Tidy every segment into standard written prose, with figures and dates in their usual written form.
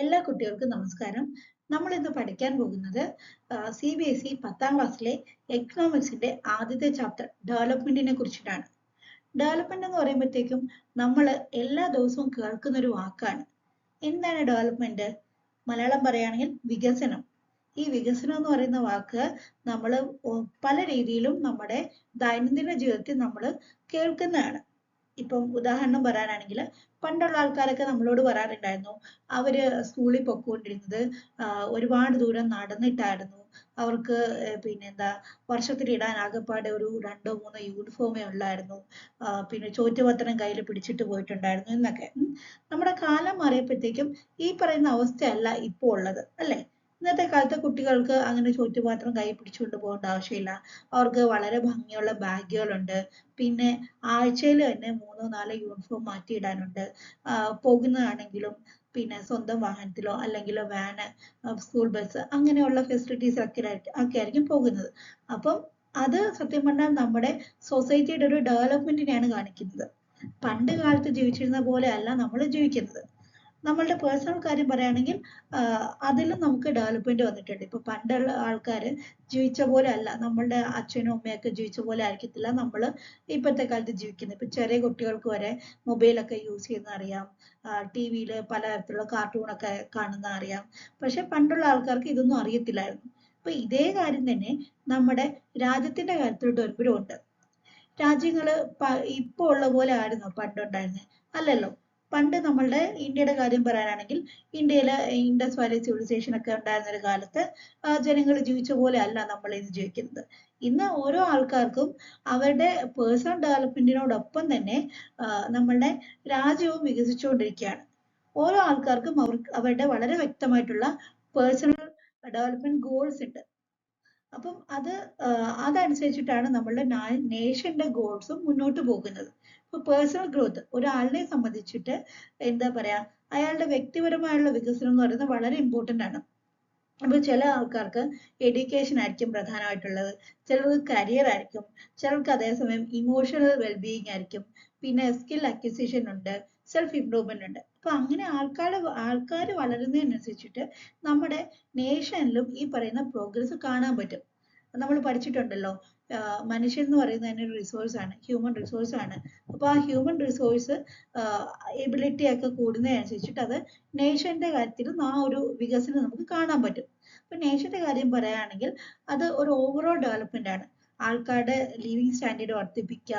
എല്ലാ കുട്ടികൾക്കും നമസ്കാരം. നമ്മൾ ഇന്ന് പഠിക്കാൻ പോകുന്നത് CBSE 10ാം ക്ലാസ്സിലെ എക്കണോമിക്സിന്റെ ആദ്യത്തെ ചാപ്റ്റർ ഡെവലപ്മെന്റിനെ കുറിച്ചിട്ടാണ്. ഡെവലപ്മെന്റ് എന്ന് പറയുമ്പോഴത്തേക്കും നമ്മൾ എല്ലാ ദിവസവും കേൾക്കുന്ന ഒരു വാക്കാണ്. എന്താണ് ഡെവലപ്മെന്റ്? മലയാളം പറയുകയാണെങ്കിൽ വികസനം. ഈ വികസനം എന്ന് പറയുന്ന വാക്ക് നമ്മൾ പല രീതിയിലും നമ്മുടെ ദൈനംദിന ജീവിതത്തിൽ നമ്മൾ കേൾക്കുന്നതാണ്. ഇപ്പം ഉദാഹരണം പറയാനാണെങ്കിൽ പണ്ടുള്ള ആൾക്കാരൊക്കെ നമ്മളോട് പറയാറുണ്ടായിരുന്നു അവര് സ്കൂളിൽ പൊക്കോണ്ടിരുന്നത് ഒരുപാട് ദൂരം നടന്നിട്ടായിരുന്നു. അവർക്ക് പിന്നെന്താ വർഷത്തിലിടാൻ ആകെപ്പാടെ ഒരു 2-3 യൂണിഫോമേ ഉള്ളായിരുന്നു. പിന്നെ ചോറ്റുപാത്രം കയ്യിൽ പിടിച്ചിട്ട് പോയിട്ടുണ്ടായിരുന്നു എന്നൊക്കെ. നമ്മുടെ കാലം മാറിയപ്പോഴത്തേക്കും ഈ പറയുന്ന അവസ്ഥയല്ല ഇപ്പോൾ ഉള്ളത്, അല്ലേ? ഇന്നത്തെ കാലത്തെ കുട്ടികൾക്ക് അങ്ങനെ ചോറ്റുപാത്രം കയ്യിൽ പിടിച്ചുകൊണ്ട് പോകേണ്ട ആവശ്യമില്ല. അവർക്ക് വളരെ ഭംഗിയുള്ള ബാഗുകളുണ്ട്. പിന്നെ ആഴ്ചയിൽ തന്നെ 3-4 യൂണിഫോം മാറ്റിയിടാനുണ്ട്. പോകുന്നതാണെങ്കിലും പിന്നെ സ്വന്തം വാഹനത്തിലോ അല്ലെങ്കിൽ വാന്, സ്കൂൾ ബസ് അങ്ങനെയുള്ള ഫെസിലിറ്റീസ് ഒക്കെ ആയിരിക്കും പോകുന്നത്. അപ്പം അത് സത്യം പറഞ്ഞാൽ നമ്മുടെ സൊസൈറ്റിയുടെ ഒരു ഡെവലപ്മെന്റിനെയാണ് കാണിക്കുന്നത്. പണ്ട് കാലത്ത് ജീവിച്ചിരുന്ന പോലെ അല്ല നമ്മൾ ജീവിക്കുന്നത്. നമ്മളുടെ പേഴ്സണൽ കാര്യം പറയുകയാണെങ്കിൽ അതിലും നമുക്ക് ഡെവലപ്മെന്റ് വന്നിട്ടുണ്ട്. ഇപ്പൊ പണ്ടുള്ള ആൾക്കാർ ജീവിച്ച പോലെ അല്ല, നമ്മളുടെ അച്ഛനും അമ്മയൊക്കെ ജീവിച്ച പോലെ ആയിരിക്കത്തില്ല നമ്മൾ ഇപ്പോഴത്തെ കാലത്ത് ജീവിക്കുന്നത്. ഇപ്പൊ ചെറിയ കുട്ടികൾക്ക് വരെ മൊബൈലൊക്കെ യൂസ് ചെയ്യുന്ന അറിയാം, TV-യിൽ പലതരത്തിലുള്ള കാർട്ടൂണൊക്കെ കാണുന്ന അറിയാം. പക്ഷെ പണ്ടുള്ള ആൾക്കാർക്ക് ഇതൊന്നും അറിയത്തില്ലായിരുന്നു. അപ്പൊ ഇതേ കാര്യം തന്നെ നമ്മുടെ രാജ്യത്തിന്റെ കാര്യത്തിലോട്ട് വരുമ്പോഴും ഉണ്ട്. രാജ്യങ്ങള് ഇപ്പൊ ഉള്ള പോലെ ആയിരുന്നോ പണ്ടുണ്ടായിരുന്നത്? അല്ലല്ലോ. പണ്ട് നമ്മളുടെ ഇന്ത്യയുടെ കാര്യം പറയാനാണെങ്കിൽ ഇന്ത്യയിലെ ഇൻഡസ് വാലി സിവിലൈസേഷൻ ഒക്കെ ഉണ്ടായിരുന്ന ഒരു കാലത്ത് ജനങ്ങൾ ജീവിച്ച പോലെ അല്ല നമ്മൾ ഇന്ന് ജീവിക്കുന്നത്. ഇന്ന് ഓരോ ആൾക്കാർക്കും അവരുടെ പേഴ്സണൽ ഡെവലപ്മെന്റിനോടൊപ്പം തന്നെ നമ്മളുടെ രാജ്യവും വികസിച്ചുകൊണ്ടിരിക്കുകയാണ്. ഓരോ ആൾക്കാർക്കും അവരുടെ വളരെ വ്യക്തമായിട്ടുള്ള പേഴ്സണൽ ഡെവലപ്മെന്റ് ഗോൾസ് ഉണ്ട്. അപ്പം അതനുസരിച്ചിട്ടാണ് നമ്മളുടെ നേഷന്റെ ഗോൾസും മുന്നോട്ട് പോകുന്നത്. ഇപ്പൊ പേഴ്സണൽ ഗ്രോത്ത് ഒരാളിനെ സംബന്ധിച്ചിട്ട് എന്താ പറയാ, അയാളുടെ വ്യക്തിപരമായുള്ള വികസനം എന്ന് പറയുന്നത് വളരെ ഇമ്പോർട്ടന്റ് ആണ്. അപ്പൊ ചില ആൾക്കാർക്ക് എഡ്യൂക്കേഷൻ ആയിരിക്കും പ്രധാനമായിട്ടുള്ളത്, ചിലർക്ക് കരിയർ ആയിരിക്കും, ചിലർക്ക് അതേസമയം ഇമോഷണൽ വെൽബീയിങ് ആയിരിക്കും, പിന്നെ സ്കിൽ അക്വിസിഷൻ ഉണ്ട്, സെൽഫ് ഇംപ്രൂവ്മെന്റ് ഉണ്ട്. അപ്പൊ അങ്ങനെ ആൾക്കാർ വളരുന്നതിനനുസരിച്ചിട്ട് നമ്മുടെ നേഷനിലും ഈ പറയുന്ന പ്രോഗ്രസ് കാണാൻ പറ്റും. നമ്മൾ പഠിച്ചിട്ടുണ്ടല്ലോ, മനുഷ്യൻ എന്ന് പറയുന്നത് തന്നെ ഒരു റിസോഴ്സ് ആണ്, ഹ്യൂമൻ റിസോഴ്സ് ആണ്. അപ്പൊ ആ ഹ്യൂമൻ റിസോഴ്സ് എബിലിറ്റി ഒക്കെ കൂടുന്നതനുസരിച്ചിട്ട് അത് നേഷന്റെ കാര്യത്തിലും ആ ഒരു വികസനം നമുക്ക് കാണാൻ പറ്റും. അപ്പൊ നേഷന്റെ കാര്യം പറയുകയാണെങ്കിൽ അത് ഒരു ഓവറോൾ ഡെവലപ്മെന്റ് ആണ്. ആൾക്കാരുടെ ലിവിങ് സ്റ്റാൻഡേർഡ് വർദ്ധിപ്പിക്കുക,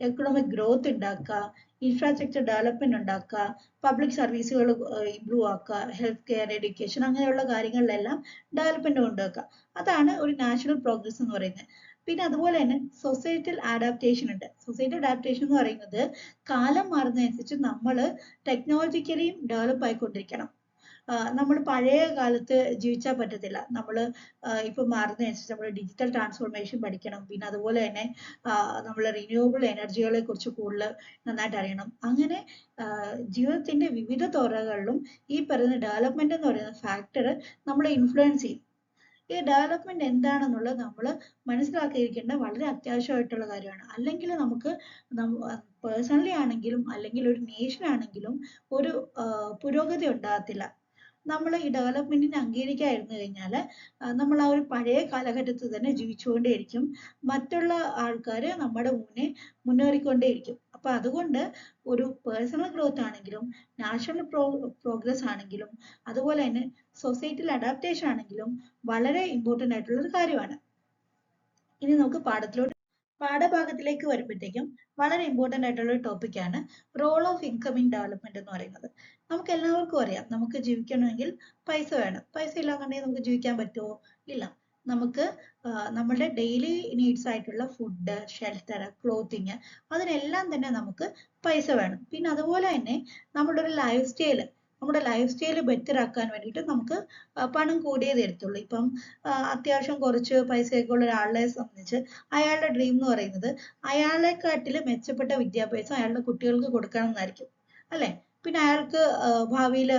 എക്കണോമിക് ഗ്രോത്ത് ഉണ്ടാക്കുക, ഇൻഫ്രാസ്ട്രക്ചർ ഡെവലപ്മെന്റ് ഉണ്ടാക്കുക, പബ്ലിക് സർവീസുകൾ ഇംപ്രൂവ് ആക്കുക, ഹെൽത്ത് കെയർ, എഡ്യൂക്കേഷൻ അങ്ങനെയുള്ള കാര്യങ്ങളിലെല്ലാം ഡെവലപ്മെന്റ് കൊണ്ടുവെക്കുക. അതാണ് ഒരു നാഷണൽ പ്രോഗ്രസ് എന്ന് പറയുന്നത്. പിന്നെ അതുപോലെ തന്നെ സൊസൈറ്റൽ അഡാപ്റ്റേഷൻ ഉണ്ട്. സൊസൈറ്റൽ അഡാപ്റ്റേഷൻ എന്ന് പറയുന്നത് കാലം മാറുന്നതനുസരിച്ച് നമ്മൾ ടെക്നോളജിക്കലിയും ഡെവലപ്പ് ആയിക്കൊണ്ടിരിക്കണം. നമ്മൾ പഴയ കാലത്ത് ജീവിച്ചാൽ പറ്റത്തില്ല. നമ്മൾ ഇപ്പൊ മാറുന്നതനുസരിച്ച് നമ്മൾ ഡിജിറ്റൽ ട്രാൻസ്ഫോർമേഷൻ പഠിക്കണം. പിന്നെ അതുപോലെ തന്നെ നമ്മൾ റിന്യൂവബിൾ എനർജികളെ കുറിച്ച് കൂടുതൽ നന്നായിട്ട് അറിയണം. അങ്ങനെ ജീവിതത്തിന്റെ വിവിധ തുറകളിലും ഈ പറയുന്ന ഡെവലപ്മെന്റ് എന്ന് പറയുന്ന ഫാക്ടർ നമ്മളെ ഇൻഫ്ലുവൻസ് ചെയ്യും. ഈ ഡെവലപ്മെന്റ് എന്താണെന്നുള്ളത് നമ്മൾ മനസ്സിലാക്കിയിരിക്കേണ്ട വളരെ അത്യാവശ്യമായിട്ടുള്ള കാര്യമാണ്. അല്ലെങ്കിൽ നമുക്ക് പേഴ്സണലി ആണെങ്കിലും അല്ലെങ്കിൽ ഒരു നേഷൻ ആണെങ്കിലും ഒരു പുരോഗതി ഉണ്ടാകത്തില്ല. നമ്മൾ ഈ ഡെവലപ്മെന്റിനെ അംഗീകരിക്കാതിരുന്നു കഴിഞ്ഞാൽ നമ്മൾ ആ ഒരു പഴയ കാലഘട്ടത്തിൽ തന്നെ ജീവിച്ചുകൊണ്ടേയിരിക്കും. മറ്റുള്ള ആൾക്കാർ നമ്മുടെ മുന്നേറിക്കൊണ്ടേയിരിക്കും. അപ്പൊ അതുകൊണ്ട് ഒരു പേഴ്സണൽ ഗ്രോത്ത് ആണെങ്കിലും നാഷണൽ പ്രോഗ്രസ് ആണെങ്കിലും അതുപോലെ തന്നെ സൊസൈറ്റിയിൽ അഡാപ്റ്റേഷൻ ആണെങ്കിലും വളരെ ഇമ്പോർട്ടന്റ് ആയിട്ടുള്ള ഒരു കാര്യമാണ്. ഇനി നമുക്ക് പാഠഭാഗത്തിലേക്ക് വരുമ്പോഴത്തേക്കും വളരെ ഇമ്പോർട്ടന്റ് ആയിട്ടുള്ള ഒരു ടോപ്പിക്കാണ് role of income in development എന്ന് പറയുന്നത്. നമുക്ക് എല്ലാവർക്കും അറിയാം, നമുക്ക് ജീവിക്കണമെങ്കിൽ പൈസ വേണം. പൈസ ഇല്ലാന്നുണ്ടെങ്കിൽ നമുക്ക് ജീവിക്കാൻ പറ്റുമോ? ഇല്ല. നമുക്ക് നമ്മുടെ ഡെയിലി നീഡ്സ് ആയിട്ടുള്ള ഫുഡ്, ഷെൽട്ടർ, ക്ലോത്തിങ് അതിനെല്ലാം തന്നെ നമുക്ക് പൈസ വേണം. പിന്നെ അതുപോലെ തന്നെ നമ്മുടെ ലൈഫ് സ്റ്റൈൽ ബെറ്റർ ആക്കാൻ വേണ്ടിയിട്ട് നമുക്ക് പണം കൂടിയേ തരത്തുള്ളൂ. ഇപ്പം അത്യാവശ്യം കുറച്ച് പൈസയൊക്കെ ഉള്ള ഒരാളെ സംബന്ധിച്ച് അയാളുടെ ഡ്രീം എന്ന് പറയുന്നത് അയാളെക്കാട്ടിലും മെച്ചപ്പെട്ട വിദ്യാഭ്യാസം അയാളുടെ കുട്ടികൾക്ക് കൊടുക്കണം എന്നായിരിക്കും, അല്ലെ? പിന്നെ അയാൾക്ക് ഭാവിയിൽ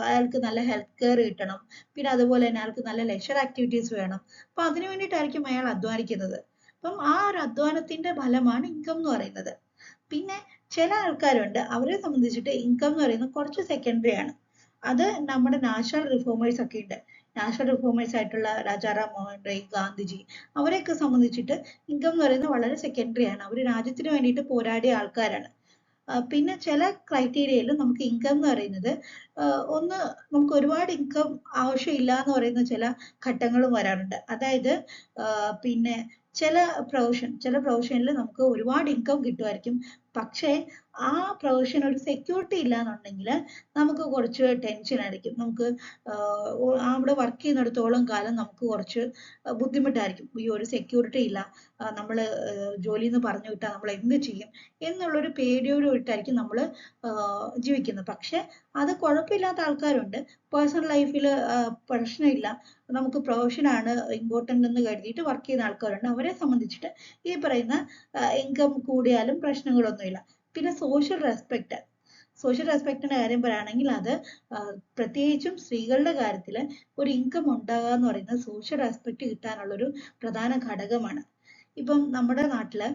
അയാൾക്ക് നല്ല ഹെൽത്ത് കെയർ കിട്ടണം. പിന്നെ അതുപോലെ തന്നെ അയാൾക്ക് നല്ല ലെഷർ ആക്ടിവിറ്റീസ് വേണം. അപ്പൊ അതിനു വേണ്ടിയിട്ടായിരിക്കും അയാൾ അധ്വാനിക്കുന്നത്. അപ്പം ആ ഒരു അധ്വാനത്തിന്റെ ഫലമാണ് ഇൻകം എന്ന് പറയുന്നത്. പിന്നെ ചില ആൾക്കാരുണ്ട്, അവരെ സംബന്ധിച്ചിട്ട് ഇൻകം എന്ന് പറയുന്നത് കുറച്ച് സെക്കൻഡറി ആണ്. അത് നമ്മുടെ നാഷണൽ റിഫോമേഴ്സ് ഒക്കെ ഉണ്ട്. നാഷണൽ റിഫോമേഴ്സ് ആയിട്ടുള്ള രാജാറാം മോഹൻ റോയ്, ഗാന്ധിജി, അവരെയൊക്കെ സംബന്ധിച്ചിട്ട് ഇൻകം എന്ന് പറയുന്നത് വളരെ സെക്കൻഡറി ആണ്. അവർ രാജ്യത്തിന് വേണ്ടിയിട്ട് പോരാടിയ ആൾക്കാരാണ്. പിന്നെ ചില ക്രൈറ്റീരിയയിൽ നമുക്ക് ഇൻകം എന്ന് പറയുന്നത് ഒന്ന് നമുക്ക് ഒരുപാട് ഇൻകം ആവശ്യമില്ല എന്ന് പറയുന്ന ചില ഘട്ടങ്ങളും വരാറുണ്ട്. അതായത് പിന്നെ ചില പ്രൊഫഷനിൽ നമുക്ക് ഒരുപാട് ഇൻകം കിട്ടുമായിരിക്കും. പക്ഷേ ആ പ്രൊഫഷൻ ഒരു സെക്യൂരിറ്റി ഇല്ല എന്നുണ്ടെങ്കിൽ നമുക്ക് കുറച്ച് ടെൻഷൻ ആയിരിക്കും. നമുക്ക് അവിടെ വർക്ക് ചെയ്യുന്നിടത്തോളം കാലം നമുക്ക് കുറച്ച് ബുദ്ധിമുട്ടായിരിക്കും. ഈ ഒരു സെക്യൂരിറ്റി ഇല്ല, നമ്മൾ ജോലിയിൽ നിന്ന് പറഞ്ഞു വിട്ടാൽ നമ്മൾ എന്ത് ചെയ്യും എന്നുള്ളൊരു പേടിയോടുകൂടിയിട്ടായിരിക്കും നമ്മൾ ജീവിക്കുന്നത്. പക്ഷെ അത് കുഴപ്പമില്ലാത്ത ആൾക്കാരുണ്ട്. പേഴ്സണൽ ലൈഫിൽ പ്രശ്നമില്ല, നമുക്ക് പ്രൊഫഷനാണ് ഇമ്പോർട്ടൻ്റ് എന്ന് കരുതിയിട്ട് വർക്ക് ചെയ്യുന്ന ആൾക്കാരുണ്ട്. അവരെ സംബന്ധിച്ചിട്ട് ഈ പറയുന്ന ഇൻകം കൂടിയാലും പ്രശ്നങ്ങളൊന്നുമില്ല. പിന്നെ സോഷ്യൽ റെസ്പെക്റ്റിന്റെ കാര്യം പറയുകയാണെങ്കിൽ അത് പ്രത്യേകിച്ചും സ്ത്രീകളുടെ കാര്യത്തിൽ ഒരു ഇൻകം ഉണ്ടാകുക എന്ന് പറയുന്നത് സോഷ്യൽ റെസ്പെക്റ്റ് കിട്ടാനുള്ളൊരു പ്രധാന ഘടകമാണ്. ഇപ്പം നമ്മുടെ നാട്ടില്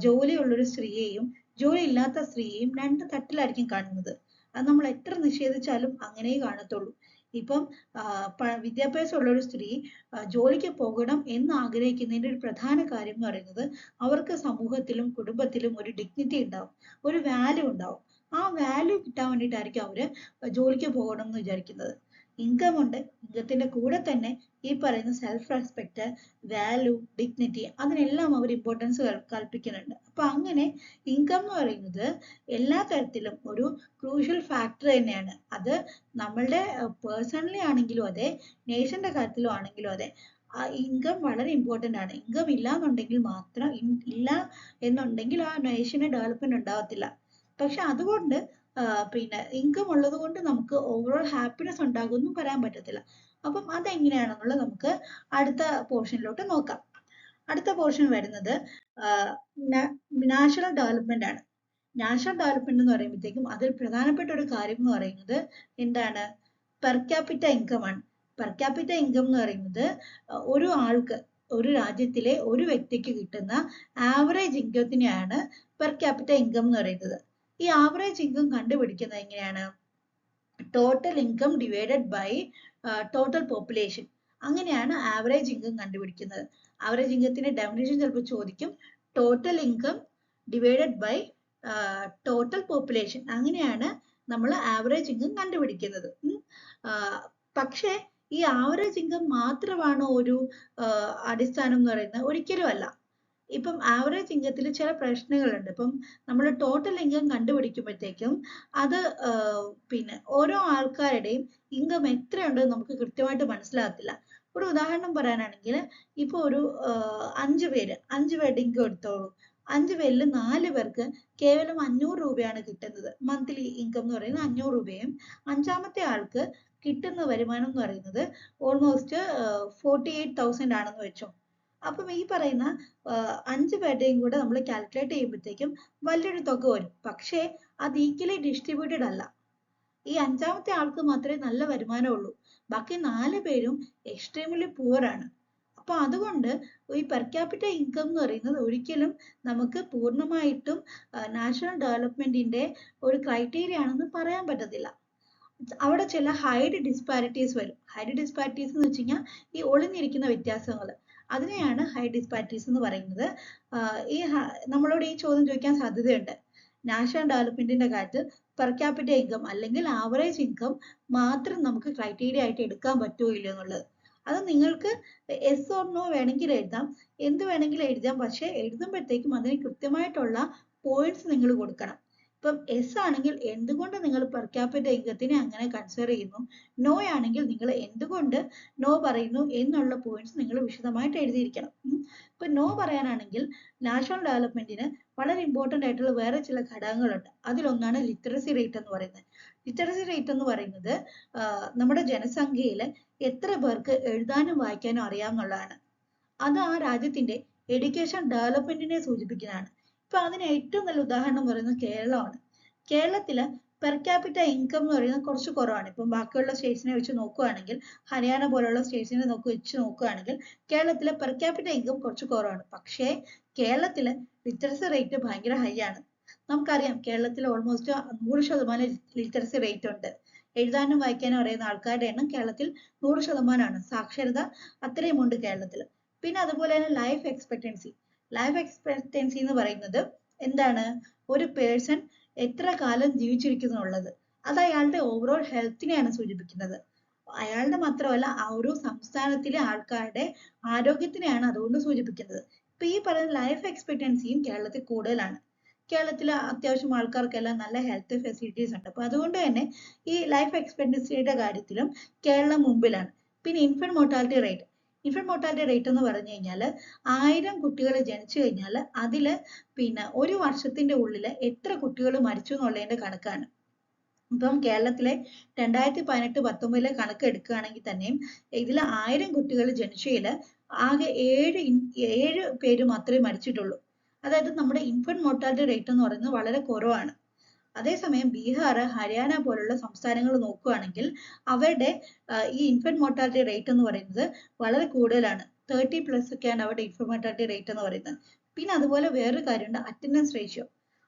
ജോലിയുള്ളൊരു സ്ത്രീയെയും ജോലി ഇല്ലാത്ത സ്ത്രീയെയും രണ്ട് തട്ടിലായിരിക്കും കാണുന്നത്. അത് നമ്മൾ എത്ര നിഷേധിച്ചാലും അങ്ങനെ കാണത്തുള്ളൂ. ഇപ്പം വിദ്യാഭ്യാസം ഉള്ള ഒരു സ്ത്രീ ജോലിക്ക് പോകണം എന്ന് ആഗ്രഹിക്കുന്നതിന്റെ ഒരു പ്രധാന കാര്യം എന്ന് പറയുന്നത് അവർക്ക് സമൂഹത്തിലും കുടുംബത്തിലും ഒരു ഡിഗ്നിറ്റി ഉണ്ടാവും, ഒരു വാല്യൂ ഉണ്ടാവും. ആ വാല്യൂ കിട്ടാൻ വേണ്ടിയിട്ടായിരിക്കും അവര് ജോലിക്ക് പോകണം എന്ന് വിചാരിക്കുന്നത്. ഇൻകം ഉണ്ട്, ഇൻകത്തിന്റെ കൂടെ തന്നെ ഈ പറയുന്ന സെൽഫ് റെസ്പെക്ട്, വാല്യൂ, ഡിഗ്നിറ്റി, അതിനെല്ലാം അവർ ഇമ്പോർട്ടൻസ് കൽപ്പിക്കുന്നുണ്ട്. അപ്പൊ അങ്ങനെ ഇൻകം എന്ന് പറയുന്നത് എല്ലാ തരത്തിലും ഒരു ക്രൂഷ്യൽ ഫാക്ടർ തന്നെയാണ്. അത് നമ്മളുടെ പേഴ്സണലി ആണെങ്കിലും അതെ, നേഷന്റെ കാര്യത്തിലും ആണെങ്കിലും അതെ, ഇൻകം വളരെ ഇമ്പോർട്ടൻ്റ് ആണ്. ഇൻകം ഇല്ല എന്നുണ്ടെങ്കിൽ ഇല്ല എന്നുണ്ടെങ്കിൽ ആ നേഷന് ഡെവലപ്മെന്റ് ഉണ്ടാകത്തില്ല. പക്ഷെ അതുകൊണ്ട് പിന്നെ ഇൻകം ഉള്ളത് കൊണ്ട് നമുക്ക് ഓവറോൾ ഹാപ്പിനെസ് ഉണ്ടാകുമെന്നും പറയാൻ പറ്റത്തില്ല. അപ്പം അതെങ്ങനെയാണെന്നുള്ളത് നമുക്ക് അടുത്ത പോർഷനിലോട്ട് നോക്കാം. അടുത്ത പോർഷൻ വരുന്നത് നാഷണൽ ഡെവലപ്മെന്റ് ആണ്. നാഷണൽ ഡെവലപ്മെന്റ് എന്ന് പറയുമ്പോഴത്തേക്കും അതിൽ പ്രധാനപ്പെട്ട ഒരു കാര്യം എന്ന് പറയുന്നത് എന്താണ്? പെർ ക്യാപിറ്റ ഇൻകം ആണ്. പെർ ക്യാപിറ്റ ഇൻകം എന്ന് പറയുന്നത് ഒരു ആൾക്ക്, ഒരു രാജ്യത്തിലെ ഒരു വ്യക്തിക്ക് കിട്ടുന്ന ആവറേജ് ഇൻകത്തിനെയാണ് പെർ ക്യാപിറ്റ ഇൻകം എന്ന് പറയുന്നത്. ഈ ആവറേജ് ഇൻകം കണ്ടുപിടിക്കുന്നത് എങ്ങനെയാണ്? Total income divided by total population. അങ്ങനെയാണ് ആവറേജ് ഇൻകം കണ്ടുപിടിക്കുന്നത്. ആവറേജ് ഇൻകത്തിന്റെ ഡെഫിനിഷൻ ചിലപ്പോൾ ചോദിക്കും. Total income divided by total population. അങ്ങനെയാണ് നമ്മൾ ആവറേജ് ഇൻകം കണ്ടുപിടിക്കുന്നത്. പക്ഷേ ഈ ആവറേജ് ഇൻകം മാത്രമാണോ ഒരു അടിസ്ഥാനം എന്ന് പറയുന്നത്? ഒരിക്കലും അല്ല. ഇപ്പം ആവറേജ് ഇൻകത്തിൽ ചില പ്രശ്നങ്ങളുണ്ട്. ഇപ്പം നമ്മൾ ടോട്ടൽ ഇൻകം കണ്ടുപിടിക്കുമ്പോഴത്തേക്കും അത് പിന്നെ ഓരോ ആൾക്കാരുടെയും ഇൻകം എത്രയുണ്ടെന്ന് നമുക്ക് കൃത്യമായിട്ട് മനസ്സിലാകത്തില്ല. ഒരു ഉദാഹരണം പറയാനാണെങ്കിൽ ഇപ്പൊ ഒരു 5 പേരുടെ ഇൻകം എടുത്തോളൂ. 5 പേരിൽ 4 പേർക്ക് കേവലം 500 രൂപയാണ് കിട്ടുന്നത്. മന്ത്ലി ഇൻകം എന്ന് പറയുന്നത് 500 രൂപയും 5ാമത്തെ ആൾക്ക് കിട്ടുന്ന വരുമാനം എന്ന് പറയുന്നത് ഓൾമോസ്റ്റ് 48,000 ആണെന്ന് വെച്ചോ. അപ്പം ഈ പറയുന്ന 5 പേരുടെയും കൂടെ നമ്മൾ കാൽക്കുലേറ്റ് ചെയ്യുമ്പോഴത്തേക്കും വലിയൊരു തുക വരും. പക്ഷേ അത് ഈക്വലി ഡിസ്ട്രിബ്യൂട്ടഡ് അല്ല. ഈ 5ാമത്തെ ആൾക്ക് മാത്രമേ നല്ല വരുമാനമുള്ളൂ, ബാക്കി 4 പേരും എക്സ്ട്രീംലി പുവർ ആണ്. അപ്പൊ അതുകൊണ്ട് ഈ പെർ ക്യാപിറ്റ ഇൻകം എന്ന് പറയുന്നത് ഒരിക്കലും നമുക്ക് പൂർണ്ണമായിട്ടും നാഷണൽ ഡെവലപ്മെന്റിന്റെ ഒരു ക്രൈറ്റീരിയ ആണെന്ന് പറയാൻ പറ്റത്തില്ല. അവിടെ ചില ഹൈഡ് ഡിസ്പാരിറ്റീസ് വരും. ഹൈഡ് ഡിസ്പാരിറ്റീസ് എന്ന് വെച്ച് കഴിഞ്ഞാൽ ഈ ഒളിഞ്ഞിരിക്കുന്ന വ്യത്യാസങ്ങൾ, അതിനെയാണ് ഹൈ ഡിസ്പാരിറ്റീസ് എന്ന് പറയുന്നത്. നമ്മളോട് ഈ ചോദ്യം ചോദിക്കാൻ സാധ്യതയുണ്ട്. നാഷണൽ ഡെവലപ്മെന്റിന്റെ കാര്യത്തിൽ പെർ ക്യാപിറ്റ ഇൻകം അല്ലെങ്കിൽ ആവറേജ് ഇൻകം മാത്രം നമുക്ക് ക്രൈറ്റീരിയ ആയിട്ട് എടുക്കാൻ പറ്റുമോ ഇല്ലയോ എന്നുള്ളത്. അത് നിങ്ങൾക്ക് എസ് ഓർ നോ വേണമെങ്കിൽ എഴുതാം, എന്ത് വേണമെങ്കിലും എഴുതാം. പക്ഷെ എഴുതുമ്പോഴത്തേക്കും അതിന് കൃത്യമായിട്ടുള്ള പോയിന്റ്സ് നിങ്ങൾ കൊടുക്കണം. ഇപ്പം എസ് ആണെങ്കിൽ എന്തുകൊണ്ട് നിങ്ങൾ പെർ ക്യാപിറ്റ ഇൻകത്തിനെ അങ്ങനെ കൺസിഡർ ചെയ്യുന്നു, നോ ആണെങ്കിൽ നിങ്ങൾ എന്തുകൊണ്ട് നോ പറയുന്നു എന്നുള്ള പോയിന്റ്സ് നിങ്ങൾ വിശദമായിട്ട് എഴുതിയിരിക്കണം. ഇപ്പൊ നോ പറയാനാണെങ്കിൽ നാഷണൽ ഡെവലപ്മെന്റിന് വളരെ ഇമ്പോർട്ടന്റ് ആയിട്ടുള്ള വേറെ ചില ഘടകങ്ങളുണ്ട്. അതിലൊന്നാണ് ലിറ്ററസി റേറ്റ് എന്ന് പറയുന്നത്. ലിറ്ററസി റേറ്റ് എന്ന് പറയുന്നത് നമ്മുടെ ജനസംഖ്യയിൽ എത്ര പേർക്ക് എഴുതാനും വായിക്കാനും അറിയാമെന്നുള്ളതാണ്. അത് ആ രാജ്യത്തിന്റെ എഡ്യൂക്കേഷൻ ഡെവലപ്മെന്റിനെ സൂചിപ്പിക്കുന്നതാണ്. ഇപ്പൊ അതിന് ഏറ്റവും നല്ല ഉദാഹരണം പറയുന്നത് കേരളമാണ്. കേരളത്തില് പെർ ക്യാപിറ്റ ഇൻകം എന്ന് പറയുന്നത് കുറച്ച് കുറവാണ്. ഇപ്പം ബാക്കിയുള്ള സ്റ്റേറ്റ്സിനെ വെച്ച് നോക്കുകയാണെങ്കിൽ, ഹരിയാന പോലുള്ള സ്റ്റേറ്റ്സിനെ വെച്ച് നോക്കുകയാണെങ്കിൽ കേരളത്തിലെ പെർ ക്യാപിറ്റ ഇൻകം കുറച്ച് കുറവാണ്. പക്ഷേ കേരളത്തിലെ ലിറ്ററസി റേറ്റ് ഭയങ്കര ഹൈ ആണ്. നമുക്കറിയാം കേരളത്തിൽ ഓൾമോസ്റ്റ് 100% ലിറ്ററസി റേറ്റ് ഉണ്ട്. എഴുതാനും വായിക്കാനും അറിയുന്ന ആൾക്കാരുടെ എണ്ണം കേരളത്തിൽ 100%ആണ്. സാക്ഷരത അത്രയുമുണ്ട് കേരളത്തിൽ. പിന്നെ അതുപോലെ തന്നെ ലൈഫ് എക്സ്പെക്ടൻസി എന്ന് പറയുന്നത് എന്താണ്? ഒരു പേഴ്സൺ എത്ര കാലം ജീവിച്ചിരിക്കുന്നുള്ളത്. അത് അയാളുടെ ഓവറോൾ ഹെൽത്തിനെയാണ് സൂചിപ്പിക്കുന്നത്. അയാളുടെ മാത്രമല്ല ആ ഒരു സംസ്ഥാനത്തിലെ ആൾക്കാരുടെ ആരോഗ്യത്തിനെയാണ് അതുകൊണ്ട് സൂചിപ്പിക്കുന്നത്. ഇപ്പൊ ഈ പറയുന്ന ലൈഫ് എക്സ്പെക്ടൻസിയും കേരളത്തിൽ കൂടുതലാണ്. കേരളത്തിൽ അത്യാവശ്യം ആൾക്കാർക്കെല്ലാം നല്ല ഹെൽത്ത് ഫെസിലിറ്റീസ് ഉണ്ട്. അപ്പൊ അതുകൊണ്ട് തന്നെ ഈ ലൈഫ് എക്സ്പെക്ടൻസിയുടെ കാര്യത്തിലും കേരളം മുമ്പിലാണ്. പിന്നെ ഇൻഫന്റ് മോർട്ടാലിറ്റി റേറ്റ് എന്ന് പറഞ്ഞു കഴിഞ്ഞാൽ 1000 കുട്ടികൾ ജനിച്ചു കഴിഞ്ഞാൽ അതില് പിന്നെ ഒരു വർഷത്തിന്റെ ഉള്ളിൽ എത്ര കുട്ടികൾ മരിച്ചു എന്നുള്ളതിന്റെ കണക്കാണ്. ഇപ്പം കേരളത്തിലെ 2018-19 കണക്ക് എടുക്കുകയാണെങ്കിൽ തന്നെയും ഇതിൽ 1000 കുട്ടികൾ ജനിച്ചതിൽ ആകെ 7 പേര് മാത്രമേ മരിച്ചിട്ടുള്ളൂ. അതായത് നമ്മുടെ ഇൻഫന്റ് മോർട്ടാലിറ്റി റേറ്റ് എന്ന് പറയുന്നത് വളരെ കുറവാണ്. അതേസമയം ബീഹാർ, ഹരിയാന പോലുള്ള സംസ്ഥാനങ്ങൾ നോക്കുകയാണെങ്കിൽ അവരുടെ ഈ ഇൻഫന്റ് മോർട്ടാലിറ്റി റേറ്റ് എന്ന് പറയുന്നത് വളരെ കൂടുതലാണ്. 30+ ഒക്കെയാണ് അവരുടെ ഇൻഫന്റ് മോർട്ടാലിറ്റി റേറ്റ് എന്ന് പറയുന്നത്. പിന്നെ അതുപോലെ വേറൊരു കാര്യമുണ്ട്, അറ്റൻഡൻസ് റേഷ്യോ.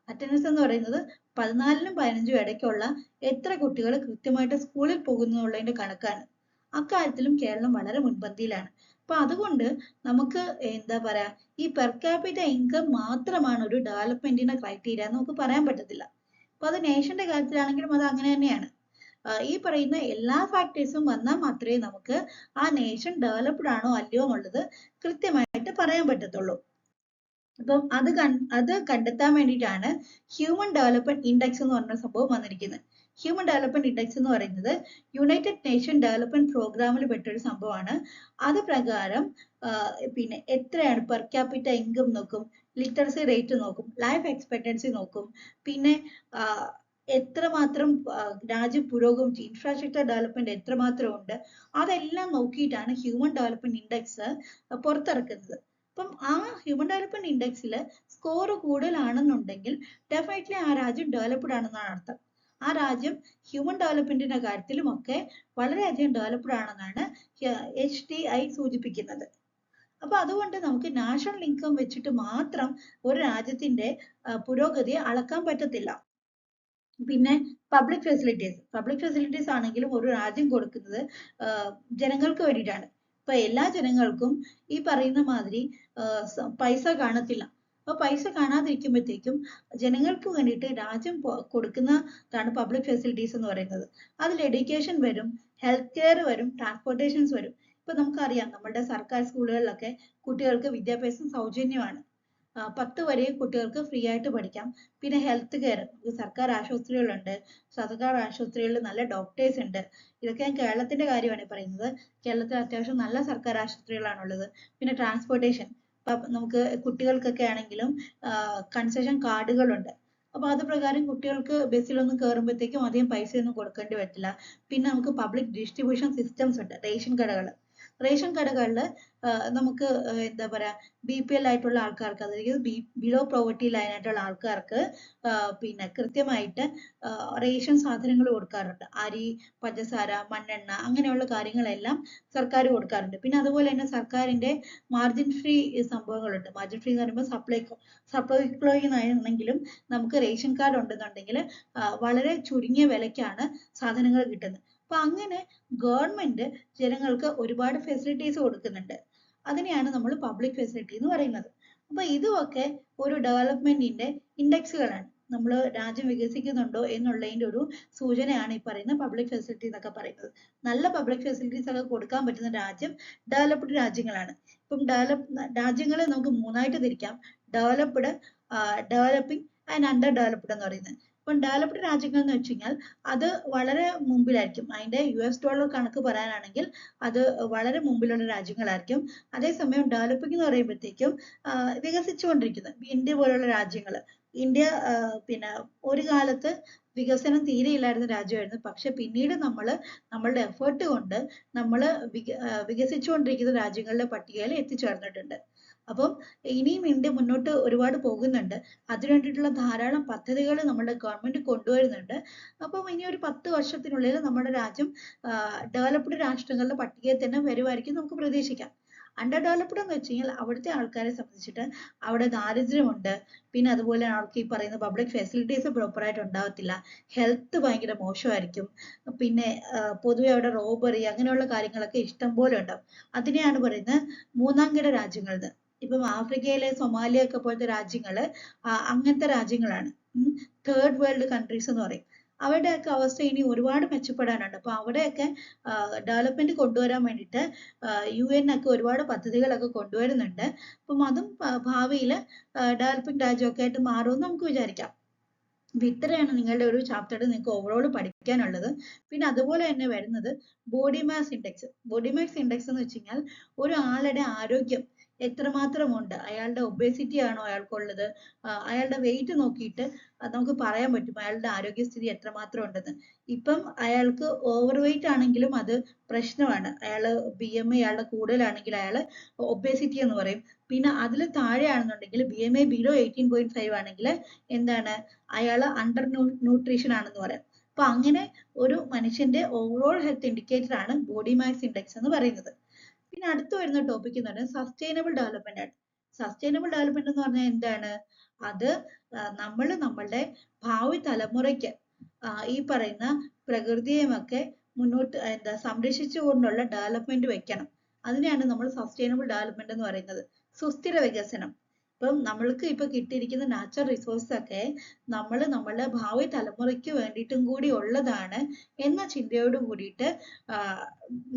അറ്റൻഡൻസ് എന്ന് പറയുന്നത് 14-നും 15-നും ഇടയ്ക്കുള്ള എത്ര കുട്ടികൾ കൃത്യമായിട്ട് സ്കൂളിൽ പോകുന്നു എന്നുള്ളതിന്റെ കണക്കാണ്. അക്കാര്യത്തിലും കേരളം വളരെ മുൻപന്തിയിലാണ്. അപ്പൊ അതുകൊണ്ട് നമുക്ക് എന്താ പറയാ, ഈ പെർ ക്യാപിറ്റ ഇൻകം മാത്രമാണ് ഒരു ഡെവലപ്മെന്റിന്റെ ക്രൈറ്റീരിയ എന്ന് നമുക്ക് പറയാൻ പറ്റത്തില്ല. അപ്പൊ അത് നേഷന്റെ കാര്യത്തിലാണെങ്കിലും അത് അങ്ങനെ തന്നെയാണ്. ഈ പറയുന്ന എല്ലാ ഫാക്ടേഴ്സും വന്നാൽ മാത്രമേ നമുക്ക് ആ നേഷൻ ഡെവലപ്ഡ് ആണോ അല്ലയോ എന്നുള്ളത് കൃത്യമായിട്ട് പറയാൻ പറ്റത്തുള്ളൂ. അപ്പം അത് കണ്ടെത്താൻ വേണ്ടിയിട്ടാണ് ഹ്യൂമൻ ഡെവലപ്മെന്റ് ഇൻഡെക്സ് എന്ന് പറഞ്ഞ സംഭവം വന്നിരിക്കുന്നത്. ഹ്യൂമൻ ഡെവലപ്മെന്റ് ഇൻഡെക്സ് എന്ന് പറയുന്നത് യുണൈറ്റഡ് നേഷൻ ഡെവലപ്മെന്റ് പ്രോഗ്രാമിൽ പെട്ടൊരു സംഭവമാണ്. അത് പ്രകാരം പിന്നെ എത്രയാണ് പെർ ക്യാപിറ്റ ഇൻകം നോക്കും, ലിറ്ററസി റേറ്റ് നോക്കും, ലൈഫ് എക്സ്പെക്ടൻസി നോക്കും, പിന്നെ എത്രമാത്രം രാജ്യം പുരോഗമിച്ചു, ഇൻഫ്രാസ്ട്രക്ചർ ഡെവലപ്മെന്റ് എത്രമാത്രം ഉണ്ട്, അതെല്ലാം നോക്കിയിട്ടാണ് ഹ്യൂമൻ ഡെവലപ്മെന്റ് ഇൻഡെക്സ് പുറത്തിറക്കുന്നത്. അപ്പം ആ ഹ്യൂമൻ ഡെവലപ്മെന്റ് ഇൻഡെക്സിൽ സ്കോർ കൂടുതലാണെന്നുണ്ടെങ്കിൽ ഡെഫിനറ്റ്ലി ആ രാജ്യം ഡെവലപ്ഡ് ആണെന്നാണ് അർത്ഥം. ആ രാജ്യം ഹ്യൂമൻ ഡെവലപ്മെന്റിന്റെ കാര്യത്തിലും ഒക്കെ വളരെയധികം ഡെവലപ്ഡ് ആണെന്നാണ് HDI സൂചിപ്പിക്കുന്നത്. അപ്പൊ അതുകൊണ്ട് നമുക്ക് നാഷണൽ ഇൻകം വെച്ചിട്ട് മാത്രം ഒരു രാജ്യത്തിന്റെ പുരോഗതിയെ അളക്കാൻ പറ്റത്തില്ല. പിന്നെ പബ്ലിക് ഫെസിലിറ്റീസ് ആണെങ്കിലും ഒരു രാജ്യം കൊടുക്കുന്നത് ജനങ്ങൾക്ക് വേണ്ടിയിട്ടാണ്. ഇപ്പൊ എല്ലാ ജനങ്ങൾക്കും ഈ പറയുന്ന മാതിരി പൈസ കാണത്തില്ല. അപ്പൊ പൈസ കാണാതിരിക്കുമ്പോഴത്തേക്കും ജനങ്ങൾക്ക് വേണ്ടിയിട്ട് രാജ്യം കൊടുക്കുന്നതാണ് പബ്ലിക് ഫെസിലിറ്റീസ് എന്ന് പറയുന്നത്. അതിൽ എഡ്യൂക്കേഷൻ വരും, ഹെൽത്ത് കെയർ വരും, ട്രാൻസ്പോർട്ടേഷൻസ് വരും. ഇപ്പൊ നമുക്കറിയാം നമ്മുടെ സർക്കാർ സ്കൂളുകളിലൊക്കെ കുട്ടികൾക്ക് വിദ്യാഭ്യാസം സൗജന്യമാണ്. 10 വരെ കുട്ടികൾക്ക് ഫ്രീ ആയിട്ട് പഠിക്കാം. പിന്നെ ഹെൽത്ത് കെയർ, സർക്കാർ ആശുപത്രികളുണ്ട്, സർക്കാർ ആശുപത്രികളിൽ നല്ല ഡോക്ടേഴ്സ് ഉണ്ട്. ഇതൊക്കെ ഞാൻ കേരളത്തിന്റെ കാര്യമാണ് പറയുന്നത്. കേരളത്തിൽ അത്യാവശ്യം നല്ല സർക്കാർ ആശുപത്രികളാണുള്ളത്. പിന്നെ ട്രാൻസ്പോർട്ടേഷൻ, നമുക്ക് കുട്ടികൾക്കൊക്കെ ആണെങ്കിലും കൺസെഷൻ കാർഡുകളുണ്ട്. അപ്പൊ അത് പ്രകാരം കുട്ടികൾക്ക് ബസ്സിലൊന്നും കയറുമ്പോഴത്തേക്കും അധികം പൈസയൊന്നും കൊടുക്കേണ്ടി വരില്ല. പിന്നെ നമുക്ക് പബ്ലിക് ഡിസ്ട്രിബ്യൂഷൻ സിസ്റ്റംസ് ഉണ്ട്, റേഷൻ കടകളിൽ നമുക്ക് എന്താ പറയാ, BPL ആയിട്ടുള്ള ആൾക്കാർക്ക്, അതായത് ബിലോ പോവർട്ടി ലൈൻ ആയിട്ടുള്ള ആൾക്കാർക്ക് പിന്നെ കൃത്യമായിട്ട് റേഷൻ സാധനങ്ങൾ കൊടുക്കാറുണ്ട്. അരി, പഞ്ചസാര, മണ്ണെണ്ണ, അങ്ങനെയുള്ള കാര്യങ്ങളെല്ലാം സർക്കാർ കൊടുക്കാറുണ്ട്. പിന്നെ അതുപോലെ തന്നെ സർക്കാരിന്റെ മാർജിൻ ഫ്രീ സംഭവങ്ങളുണ്ട്. മാർജിൻ ഫ്രീ എന്ന് പറയുമ്പോൾ സപ്ലൈകോയിലാണെങ്കിലും നമുക്ക് റേഷൻ കാർഡ് ഉണ്ടെന്നുണ്ടെങ്കിൽ വളരെ ചുരുങ്ങിയ വിലയ്ക്കാണ് സാധനങ്ങൾ കിട്ടുന്നത്. അപ്പൊ അങ്ങനെ ഗവൺമെന്റ് ജനങ്ങൾക്ക് ഒരുപാട് ഫെസിലിറ്റീസ് കൊടുക്കുന്നുണ്ട്. അതിനെയാണ് നമ്മൾ പബ്ലിക് ഫെസിലിറ്റി എന്ന് പറയുന്നത്. അപ്പൊ ഇതുമൊക്കെ ഒരു ഡെവലപ്മെന്റിന്റെ ഇൻഡെക്സുകളാണ്. നമ്മൾ രാജ്യം വികസിക്കുന്നുണ്ടോ എന്നുള്ളതിന്റെ ഒരു സൂചനയാണ് ഈ പറയുന്ന പബ്ലിക് ഫെസിലിറ്റി എന്നൊക്കെ പറയുന്നത്. നല്ല പബ്ലിക് ഫെസിലിറ്റീസ് ഒക്കെ കൊടുക്കാൻ പറ്റുന്ന രാജ്യം ഡെവലപ്ഡ് രാജ്യങ്ങളാണ്. ഇപ്പം രാജ്യങ്ങളെ നമുക്ക് 3ആയിട്ട് തിരിക്കാം: developed, developing and under developed എന്ന് പറയുന്നത്. ഇപ്പം ഡെവലപ്ഡ് രാജ്യങ്ങൾ എന്ന് വെച്ച് കഴിഞ്ഞാൽ അത് വളരെ മുമ്പിലായിരിക്കും. അതിന്റെ US ഡോളർ കണക്ക് പറയാനാണെങ്കിൽ അത് വളരെ മുമ്പിലുള്ള രാജ്യങ്ങളായിരിക്കും. അതേസമയം ഡെവലപ്പിംഗ് എന്ന് പറയുമ്പോഴത്തേക്കും വികസിച്ചുകൊണ്ടിരിക്കുന്നത് ഇന്ത്യ പോലുള്ള രാജ്യങ്ങൾ. ഇന്ത്യ പിന്നെ ഒരു കാലത്ത് വികസനം തീരെ ഇല്ലായിരുന്ന രാജ്യമായിരുന്നു. പക്ഷെ പിന്നീട് നമ്മളുടെ എഫേർട്ട് കൊണ്ട് നമ്മൾ വികസിച്ചുകൊണ്ടിരിക്കുന്ന രാജ്യങ്ങളുടെ പട്ടികയിൽ എത്തിച്ചേർന്നിട്ടുണ്ട്. അപ്പം ഇനിയും ഇന്ത്യ മുന്നോട്ട് ഒരുപാട് പോകുന്നുണ്ട്. അതിനു വേണ്ടിയിട്ടുള്ള ധാരാളം പദ്ധതികൾ നമ്മുടെ ഗവൺമെന്റ് കൊണ്ടുവരുന്നുണ്ട്. അപ്പം ഇനി ഒരു 10 വർഷത്തിനുള്ളിൽ നമ്മുടെ രാജ്യം ഡെവലപ്ഡ് രാഷ്ട്രങ്ങളുടെ പട്ടികയിൽ തന്നെ വരുമായിരിക്കും നമുക്ക് പ്രതീക്ഷിക്കാം. അണ്ടർ ഡെവലപ്ഡ് എന്ന് വെച്ച് കഴിഞ്ഞാൽ അവിടുത്തെ ആൾക്കാരെ സംബന്ധിച്ചിട്ട് അവിടെ ദാരിദ്ര്യമുണ്ട്, പിന്നെ അതുപോലെ അവർക്ക് ഈ പറയുന്ന പബ്ലിക് ഫെസിലിറ്റീസ് പ്രോപ്പറായിട്ട് ഉണ്ടാവത്തില്ല, ഹെൽത്ത് ഭയങ്കര മോശമായിരിക്കും, പിന്നെ പൊതുവെ അവിടെ റോബറി അങ്ങനെയുള്ള കാര്യങ്ങളൊക്കെ ഇഷ്ടം പോലെ ഉണ്ടാവും. അതിനെയാണ് പറയുന്നത് മൂന്നാം കിട രാജ്യങ്ങൾ എന്ന്. ഇപ്പം ആഫ്രിക്കയിലെ സൊമാലിയ ഒക്കെ പോലത്തെ രാജ്യങ്ങള് അങ്ങനത്തെ രാജ്യങ്ങളാണ്. തേർഡ് വേൾഡ് കൺട്രീസ് എന്ന് പറയും. അവരുടെയൊക്കെ അവസ്ഥ ഇനി ഒരുപാട് മെച്ചപ്പെടാനുണ്ട്. അപ്പൊ അവിടെയൊക്കെ ഡെവലപ്മെന്റ് കൊണ്ടുവരാൻ വേണ്ടിയിട്ട് UN ഒക്കെ ഒരുപാട് പദ്ധതികളൊക്കെ കൊണ്ടുവരുന്നുണ്ട്. അപ്പം അതും ഭാവിയിൽ ഡെവലപ്പിംഗ് രാജ്യമൊക്കെ ആയിട്ട് മാറുമെന്ന് നമുക്ക് വിചാരിക്കാം. അപ്പൊ ഇത്രയാണ് നിങ്ങളുടെ ഒരു ചാപ്റ്റർ നിങ്ങൾക്ക് ഓവറോൾ പഠിക്കാനുള്ളത്. പിന്നെ അതുപോലെ തന്നെ വരുന്നത് body mass index. Body mass index എന്ന് വെച്ച് കഴിഞ്ഞാൽ ഒരാളുടെ ആരോഗ്യം എത്രമാത്രമുണ്ട്, അയാളുടെ ഒബേസിറ്റി ആണോ അയാൾക്കുള്ളത്, അയാളുടെ വെയിറ്റ് നോക്കിയിട്ട് നമുക്ക് പറയാൻ പറ്റും അയാളുടെ ആരോഗ്യസ്ഥിതി എത്രമാത്രം ഉണ്ടെന്ന്. ഇപ്പം അയാൾക്ക് ഓവർ വെയിറ്റ് ആണെങ്കിലും അത് പ്രശ്നമാണ്. അയാള് BMI അയാളുടെ കൂടുതലാണെങ്കിൽ അയാൾ ഒബേസിറ്റി എന്ന് പറയും. പിന്നെ അതിൽ താഴെയാണെന്നുണ്ടെങ്കിൽ BMI ബിലോ 18.5 ആണെങ്കിൽ എന്താണ്, അയാൾ അണ്ടർ ന്യൂട്രീഷൻ ആണെന്ന് പറയാം. അപ്പൊ അങ്ങനെ ഒരു മനുഷ്യന്റെ ഓവറോൾ ഹെൽത്ത് ഇൻഡിക്കേറ്റർ ആണ് ബോഡി മാസ് ഇൻഡെക്സ് എന്ന് പറയുന്നത്. പിന്നെ അടുത്ത് വരുന്ന ടോപ്പിക് എന്ന് പറയുന്നത് സസ്റ്റൈനബിൾ ഡെവലപ്മെന്റ് ആണ്. സസ്റ്റൈനബിൾ ഡെവലപ്മെന്റ് എന്ന് പറഞ്ഞാൽ എന്താണ്, അത് നമ്മൾ നമ്മളുടെ ഭാവി തലമുറയ്ക്ക് ഈ പറയുന്ന പ്രകൃതിയുമൊക്കെ മുന്നോട്ട് സംരക്ഷിച്ചുകൊണ്ടുള്ള ഡെവലപ്മെന്റ് വെക്കണം. അതിനെയാണ് നമ്മൾ സസ്റ്റൈനബിൾ ഡെവലപ്മെന്റ് എന്ന് പറയുന്നത്. സുസ്ഥിര വികസനം. ഇപ്പം നമ്മൾക്ക് ഇപ്പൊ കിട്ടിയിരിക്കുന്ന നാച്ചുറൽ റിസോഴ്സസ് ഒക്കെ നമ്മൾ നമ്മളുടെ ഭാവി തലമുറയ്ക്ക് വേണ്ടിയിട്ടും കൂടി ഉള്ളതാണ് എന്ന ചിന്തയോട് കൂടിയിട്ട്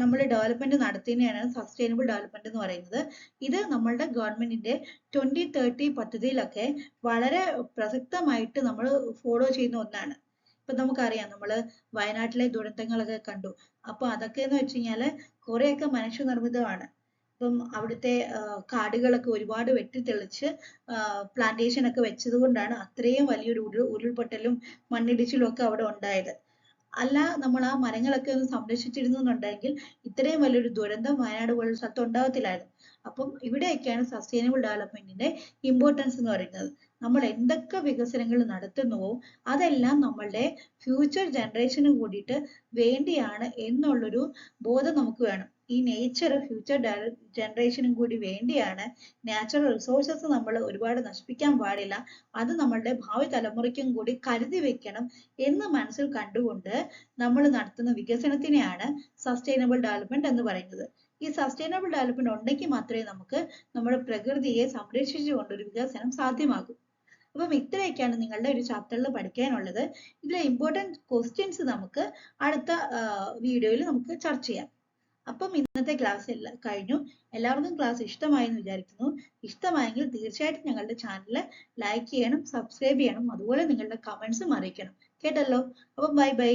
നമ്മൾ ഡെവലപ്മെന്റ് നടത്തുന്നതാണ് സസ്റ്റൈനബിൾ ഡെവലപ്മെന്റ് എന്ന് പറയുന്നത്. ഇത് നമ്മളുടെ ഗവൺമെന്റിന്റെ 2030 പദ്ധതിയിലൊക്കെ വളരെ പ്രസക്തമായിട്ട് നമ്മൾ ഫോളോ ചെയ്യുന്ന ഒന്നാണ്. ഇപ്പൊ നമുക്കറിയാം, നമ്മള് വയനാട്ടിലെ ദുരന്തങ്ങളൊക്കെ കണ്ടു. അപ്പൊ അതൊക്കെ എന്ന് വെച്ച് കഴിഞ്ഞാല് കുറെയൊക്കെ മനുഷ്യനിർമ്മിതമാണ്. ഇപ്പം അവിടുത്തെ കാടുകളൊക്കെ ഒരുപാട് വെട്ടിത്തെളിച്ച് പ്ലാന്റേഷൻ ഒക്കെ വെച്ചത് കൊണ്ടാണ് അത്രയും വലിയൊരു ഉരുൾപൊട്ടലും മണ്ണിടിച്ചിലും ഒക്കെ അവിടെ ഉണ്ടായത്. അല്ല നമ്മൾ ആ മരങ്ങളൊക്കെ ഒന്ന് സംരക്ഷിച്ചിരുന്നുണ്ടെങ്കിൽ ഇത്രയും വലിയൊരു ദുരന്തം വയനാട് പോലുള്ള സ്ഥലത്ത് ഉണ്ടാകത്തില്ലായിരുന്നു. അപ്പം ഇവിടെയൊക്കെയാണ് സസ്റ്റൈനബിൾ ഡെവലപ്മെന്റിന്റെ ഇമ്പോർട്ടൻസ് എന്ന് പറയുന്നത്. നമ്മൾ എന്തൊക്കെ വികസനങ്ങൾ നടത്തുന്നുവോ അതെല്ലാം നമ്മളുടെ ഫ്യൂച്ചർ ജനറേഷന് കൂടിയിട്ട് വേണ്ടിയാണ് എന്നുള്ളൊരു ബോധം നമുക്ക് വേണം. ഈ നേച്ചർ ഫ്യൂച്ചർ ജനറേഷനും കൂടി വേണ്ടിയാണ്. നാച്ചുറൽ റിസോഴ്സസ് നമ്മൾ ഒരുപാട് നശിപ്പിക്കാൻ പാടില്ല, അത് നമ്മളുടെ ഭാവി തലമുറയ്ക്കും കൂടി കരുതി വെക്കണം എന്ന് മനസ്സിൽ കണ്ടുകൊണ്ട് നമ്മൾ നടത്തുന്ന വികസനത്തിനെയാണ് സസ്റ്റൈനബിൾ ഡെവലപ്മെന്റ് എന്ന് പറയുന്നത്. ഈ സസ്റ്റൈനബിൾ ഡെവലപ്മെന്റ് ഉണ്ടെങ്കിൽ മാത്രമേ നമുക്ക് നമ്മുടെ പ്രകൃതിയെ സംരക്ഷിച്ചുകൊണ്ട് ഒരു വികസനം സാധ്യമാകൂ. അപ്പം ഇത്രയൊക്കെയാണ് നിങ്ങളുടെ ഒരു ചാപ്റ്ററിൽ പഠിക്കാനുള്ളത്. ഇതിലെ ഇമ്പോർട്ടൻറ്റ് ക്വസ്റ്റ്യൻസ് നമുക്ക് അടുത്ത വീഡിയോയിൽ നമുക്ക് ചർച്ച ചെയ്യാം. അപ്പം ഇന്നത്തെ ക്ലാസ് കഴിഞ്ഞു. എല്ലാവർക്കും ക്ലാസ് ഇഷ്ടമായി എന്ന് വിചാരിക്കുന്നു. ഇഷ്ടമായെങ്കിൽ തീർച്ചയായിട്ടും ഞങ്ങളുടെ ചാനൽ ലൈക്ക് ചെയ്യണം, സബ്സ്ക്രൈബ് ചെയ്യണം, അതുപോലെ നിങ്ങളുടെ കമന്റ്സും അറിയിക്കണം. കേട്ടല്ലോ? അപ്പം ബൈ ബൈ.